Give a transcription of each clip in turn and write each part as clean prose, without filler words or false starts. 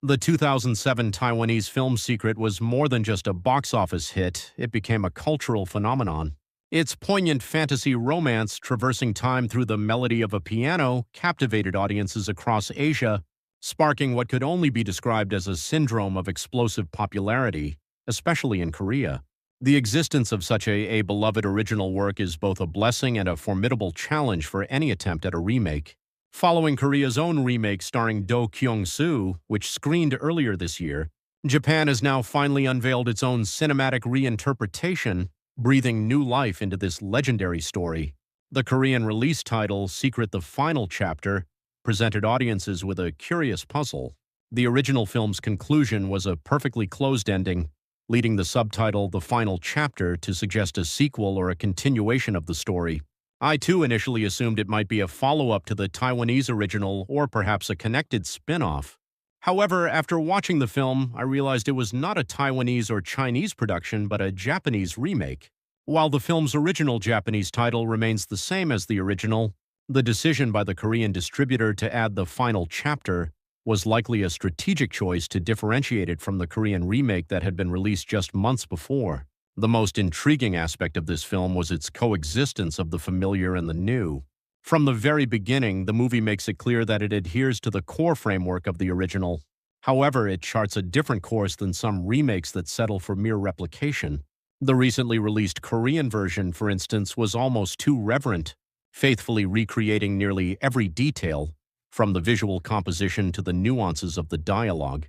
The 2007 Taiwanese film Secret was more than just a box office hit, it became a cultural phenomenon. Its poignant fantasy romance, traversing time through the melody of a piano, captivated audiences across Asia, sparking what could only be described as a syndrome of explosive popularity, especially in Korea. The existence of such a beloved original work is both a blessing and a formidable challenge for any attempt at a remake. Following Korea's own remake starring Do Kyung-soo, which screened earlier this year, Japan has now finally unveiled its own cinematic reinterpretation, breathing new life into this legendary story. The Korean release title, Secret: The Final Chapter, presented audiences with a curious puzzle. The original film's conclusion was a perfectly closed ending, leading the subtitle The Final Chapter to suggest a sequel or a continuation of the story. I too initially assumed it might be a follow-up to the Taiwanese original or perhaps a connected spin-off. However, after watching the film, I realized it was not a Taiwanese or Chinese production but a Japanese remake. While the film's original Japanese title remains the same as the original, the decision by the Korean distributor to add The Final Chapter was likely a strategic choice to differentiate it from the Korean remake that had been released just months before. The most intriguing aspect of this film was its coexistence of the familiar and the new. From the very beginning, the movie makes it clear that it adheres to the core framework of the original. However, it charts a different course than some remakes that settle for mere replication. The recently released Korean version, for instance, was almost too reverent, faithfully recreating nearly every detail, from the visual composition to the nuances of the dialogue.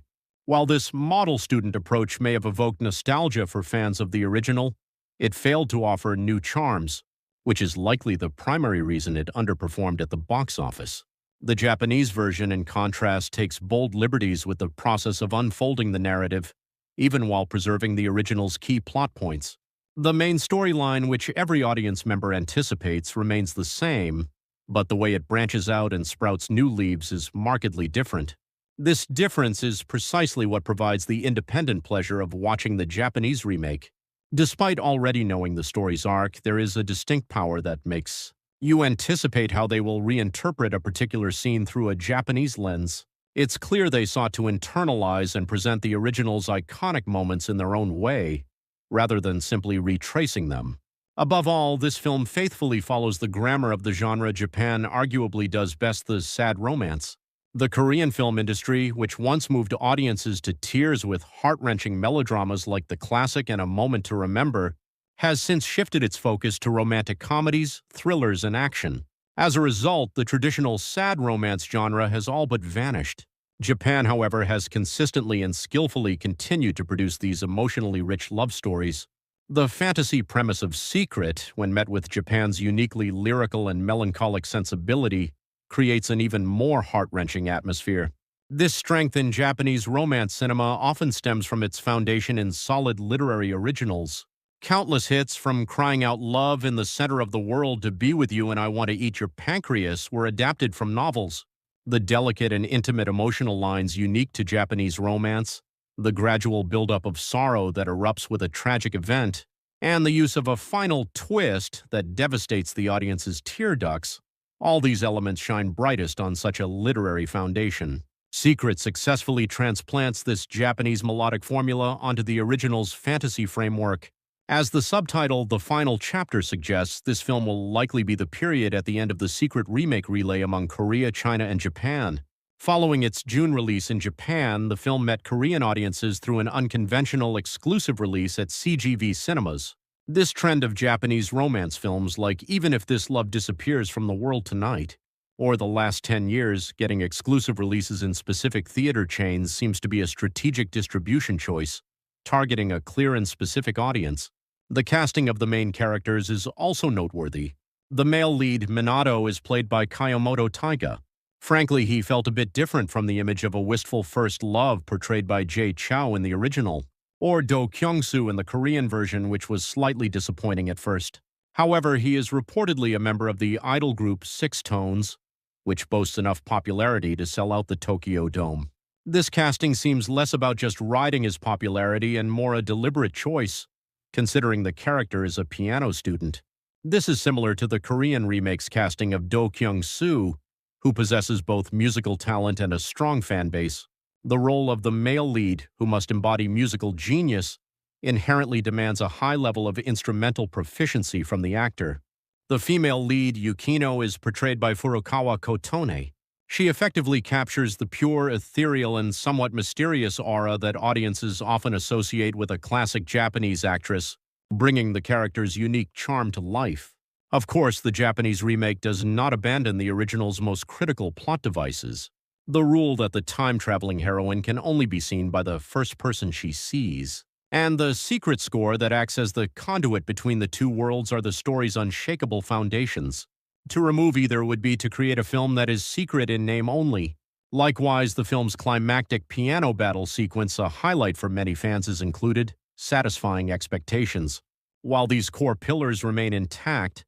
While this model student approach may have evoked nostalgia for fans of the original, it failed to offer new charms, which is likely the primary reason it underperformed at the box office. The Japanese version, in contrast, takes bold liberties with the process of unfolding the narrative, even while preserving the original's key plot points. The main storyline, which every audience member anticipates, remains the same, but the way it branches out and sprouts new leaves is markedly different. This difference is precisely what provides the independent pleasure of watching the Japanese remake. Despite already knowing the story's arc, there is a distinct power that makes you anticipate how they will reinterpret a particular scene through a Japanese lens. It's clear they sought to internalize and present the original's iconic moments in their own way, rather than simply retracing them. Above all, this film faithfully follows the grammar of the genre Japan arguably does best, the sad romance. The Korean film industry, which once moved audiences to tears with heart-wrenching melodramas like The Classic and A Moment to Remember, has since shifted its focus to romantic comedies, thrillers, and action. As a result, the traditional sad romance genre has all but vanished. Japan, however, has consistently and skillfully continued to produce these emotionally rich love stories. The fantasy premise of Secret, when met with Japan's uniquely lyrical and melancholic sensibility, creates an even more heart-wrenching atmosphere. This strength in Japanese romance cinema often stems from its foundation in solid literary originals. Countless hits, from crying out love in the center of the world to Be With You and I Want to Eat Your Pancreas, were adapted from novels. The delicate and intimate emotional lines unique to Japanese romance, the gradual buildup of sorrow that erupts with a tragic event, and the use of a final twist that devastates the audience's tear ducts, all these elements shine brightest on such a literary foundation. Secret successfully transplants this Japanese melodic formula onto the original's fantasy framework. As the subtitle The Final Chapter suggests, this film will likely be the period at the end of the Secret remake relay among Korea, China, and Japan. Following its June release in Japan, the film met Korean audiences through an unconventional exclusive release at CGV cinemas. This trend of Japanese romance films like Even If This Love Disappears from the World Tonight, or the last 10 years, getting exclusive releases in specific theater chains seems to be a strategic distribution choice, targeting a clear and specific audience. The casting of the main characters is also noteworthy. The male lead, Minato, is played by Kayomoto Taiga. Frankly, he felt a bit different from the image of a wistful first love portrayed by Jae Chou in the original, or Do Kyung-soo in the Korean version, which was slightly disappointing at first. However, he is reportedly a member of the idol group Six Tones, which boasts enough popularity to sell out the Tokyo Dome. This casting seems less about just riding his popularity and more a deliberate choice, considering the character is a piano student. This is similar to the Korean remake's casting of Do Kyung-soo, who possesses both musical talent and a strong fan base. The role of the male lead, who must embody musical genius, inherently demands a high level of instrumental proficiency from the actor. The female lead, Yukino, is portrayed by Furukawa Kotone. She effectively captures the pure, ethereal, and somewhat mysterious aura that audiences often associate with a classic Japanese actress, bringing the character's unique charm to life. Of course, the Japanese remake does not abandon the original's most critical plot devices. The rule that the time-traveling heroine can only be seen by the first person she sees. And the secret score that acts as the conduit between the two worlds are the story's unshakable foundations. To remove either would be to create a film that is secret in name only. Likewise, the film's climactic piano battle sequence, a highlight for many fans, is included, satisfying expectations. While these core pillars remain intact,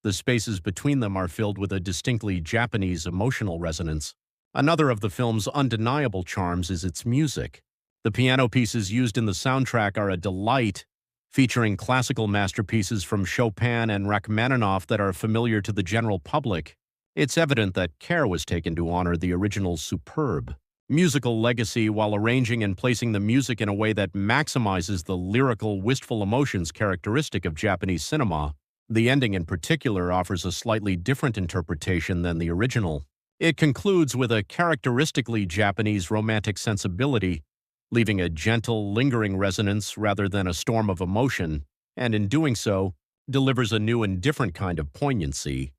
the spaces between them are filled with a distinctly Japanese emotional resonance. Another of the film's undeniable charms is its music. The piano pieces used in the soundtrack are a delight, featuring classical masterpieces from Chopin and Rachmaninoff that are familiar to the general public. It's evident that care was taken to honor the original's superb musical legacy while arranging and placing the music in a way that maximizes the lyrical, wistful emotions characteristic of Japanese cinema. The ending in particular offers a slightly different interpretation than the original. It concludes with a characteristically Japanese romantic sensibility, leaving a gentle, lingering resonance rather than a storm of emotion, and in doing so, delivers a new and different kind of poignancy.